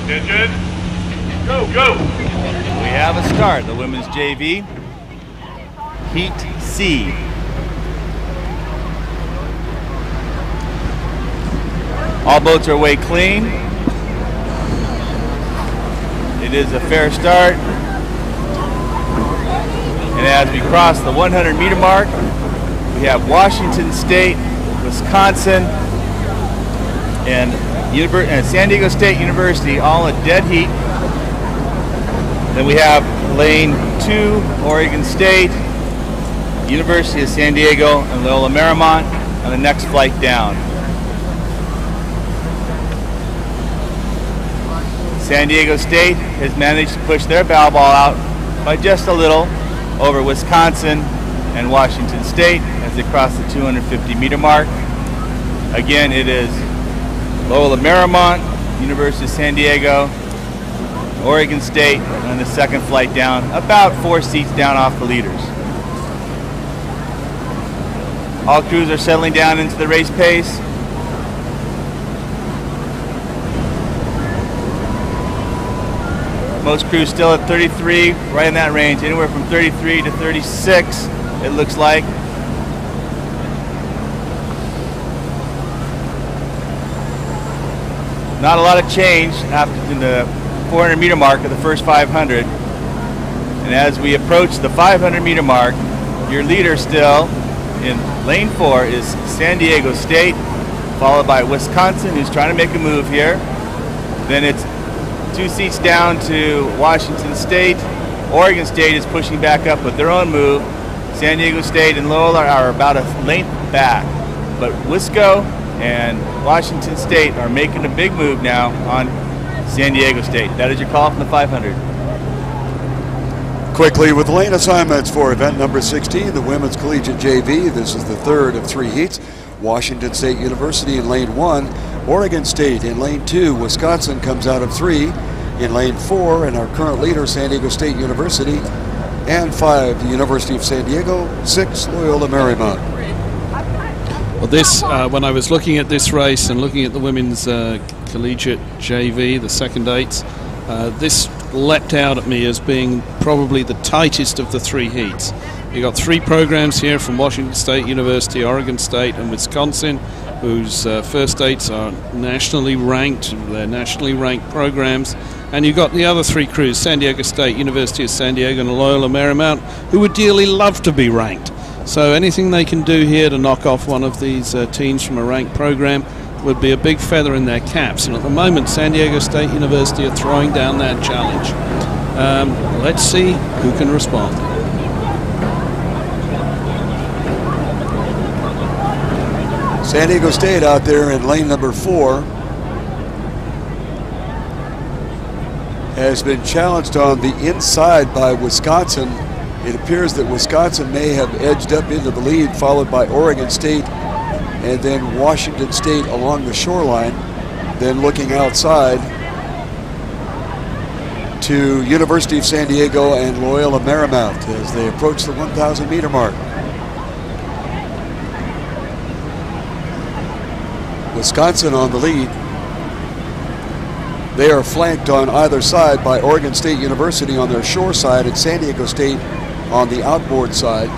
Attention. Go, go. We have a start, the women's JV, Heat C. All boats are away clean. It is a fair start. And as we cross the 100-meter mark, we have Washington State, Wisconsin, and San Diego State University all in dead heat. Then we have lane 2, Oregon State, University of San Diego, and Loyola Marymount on the next flight down. San Diego State has managed to push their bow ball out by just a little over Wisconsin and Washington State as they cross the 250-meter mark. Again, it is Loyola Marymount, University of San Diego, Oregon State on the second flight down, about 4 seats down off the leaders. All crews are settling down into the race pace. Most crews still at 33, right in that range, anywhere from 33 to 36, it looks like. Not a lot of change after the 400-meter mark of the first 500. And as we approach the 500-meter mark, your leader still in lane 4 is San Diego State, followed by Wisconsin, who's trying to make a move here. Then it's 2 seats down to Washington State. Oregon State is pushing back up with their own move. San Diego State and Loyola are about a length back. But Wisco and Washington State are making a big move now on San Diego State. That is your call from the 500. Quickly with lane assignments for event number 16, the women's collegiate JV. This is the third of 3 heats. Washington State University in lane 1, Oregon State in lane 2, Wisconsin comes out of 3 in lane 4, and our current leader, San Diego State University, and 5, the University of San Diego, 6, Loyola Marymount. Well, this, when I was looking at this race and looking at the women's collegiate JV, the second eights, this leapt out at me as being probably the tightest of the 3 heats. You got 3 programs here from Washington State University, Oregon State, and Wisconsin, whose first eights are nationally ranked. They're nationally ranked programs. And you've got the other 3 crews, San Diego State, University of San Diego, and Loyola Marymount, who would dearly love to be ranked. So anything they can do here to knock off one of these teams from a ranked program would be a big feather in their caps. And at the moment, San Diego State University are throwing down that challenge. Let's see who can respond. San Diego State out there in lane number 4 has been challenged on the inside by Wisconsin. It appears that Wisconsin may have edged up into the lead, followed by Oregon State and then Washington State along the shoreline, then looking outside to University of San Diego and Loyola Marymount as they approach the 1,000-meter mark. Wisconsin on the lead. They are flanked on either side by Oregon State University on their shore side and San Diego State on the outboard side.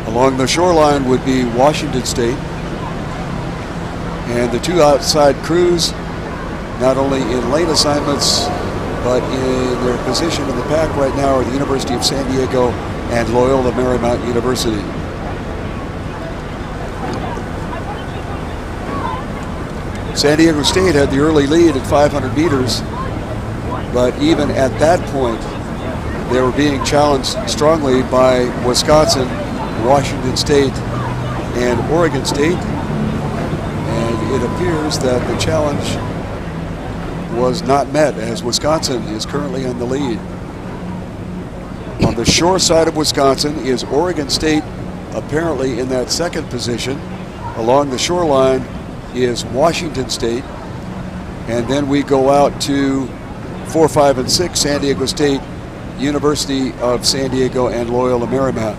Along the shoreline would be Washington State. And the 2 outside crews, not only in lane assignments, but in their position in the pack right now are the University of San Diego and Loyola Marymount University. San Diego State had the early lead at 500 meters, but even at that point, they were being challenged strongly by Wisconsin, Washington State, and Oregon State. And it appears that the challenge was not met as Wisconsin is currently in the lead. On the shore side of Wisconsin is Oregon State, apparently in that second position. Along the shoreline is Washington State, and then we go out to 4, 5, and 6, San Diego State, University of San Diego, and Loyola Marymount.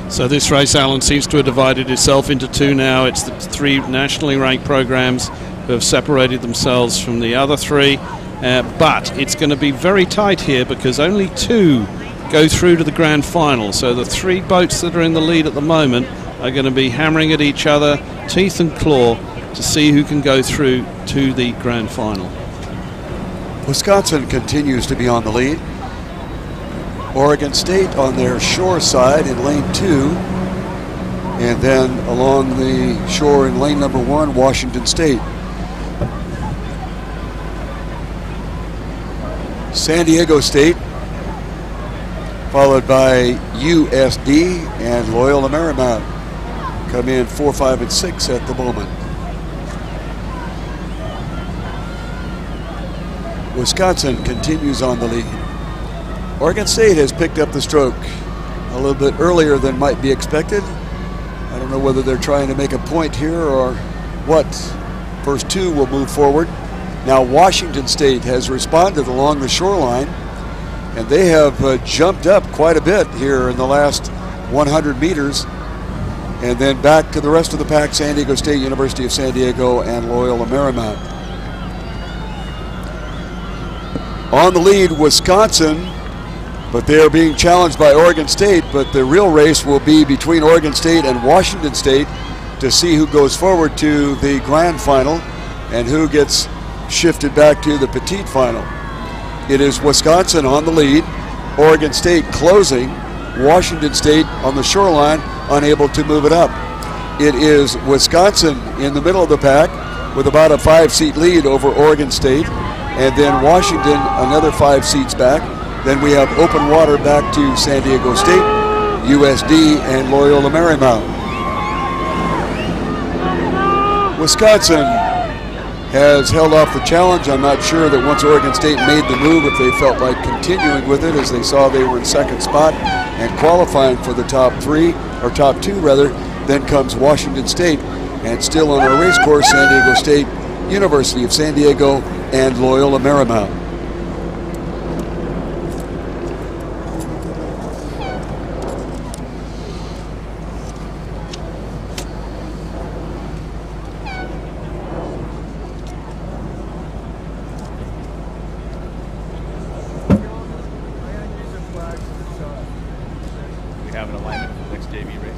So this race, Alan, seems to have divided itself into 2 now. It's the 3 nationally ranked programs who have separated themselves from the other three. But it's going to be very tight here because only 2 go through to the grand final. So the 3 boats that are in the lead at the moment are going to be hammering at each other, teeth and claw, to see who can go through to the grand final. Wisconsin continues to be on the lead. Oregon State on their shore side in lane 2. And then along the shore in lane number 1, Washington State. San Diego State, followed by USD and Loyola Marymount, come in 4, 5, and 6 at the moment. Wisconsin continues on the lead. Oregon State has picked up the stroke a little bit earlier than might be expected. I don't know whether they're trying to make a point here or what. First 2 will move forward. Now Washington State has responded along the shoreline, and they have jumped up quite a bit here in the last 100 meters. And then back to the rest of the pack, San Diego State, University of San Diego, and Loyola Marymount. On the lead, Wisconsin, but they are being challenged by Oregon State, but the real race will be between Oregon State and Washington State to see who goes forward to the grand final and who gets shifted back to the petite final. It is Wisconsin on the lead, Oregon State closing, Washington State on the shoreline, unable to move it up. It is Wisconsin in the middle of the pack with about a 5-seat lead over Oregon State, and then Washington another 5 seats back. Then we have open water back to San Diego State, USD, and Loyola Marymount. Wisconsin has held off the challenge. I'm not sure that once Oregon State made the move, if they felt like continuing with it, as they saw they were in second spot and qualifying for the top 3, or top 2 rather. Then comes Washington State, and still on our race course, San Diego State, University of San Diego, and Loyola Marymount. We have an alignment for the next JV race.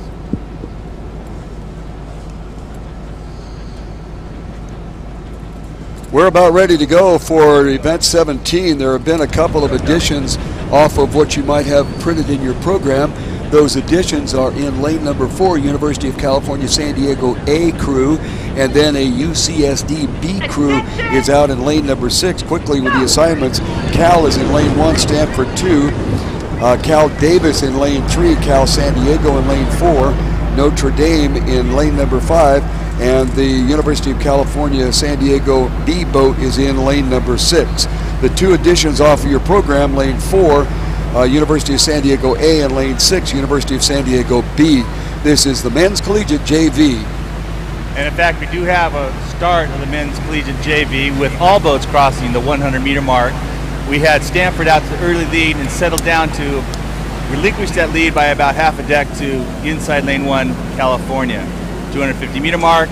We're about ready to go for event 17. There have been a couple of additions off of what you might have printed in your program. Those additions are in lane number 4, University of California San Diego A crew, and then a UCSD B crew is out in lane number 6. Quickly with the assignments, Cal is in lane 1, Stanford 2, Cal Davis in lane 3, Cal San Diego in lane 4, Notre Dame in lane number 5, and the University of California San Diego B boat is in lane number 6. The 2 additions off of your program, lane 4, University of San Diego A, and lane 6, University of San Diego B. This is the men's collegiate JV. And in fact, we do have a start of the men's collegiate JV with all boats crossing the 100-meter mark. We had Stanford out to the early lead and settled down to relinquish that lead by about half a deck to inside lane 1, California. 250-meter mark.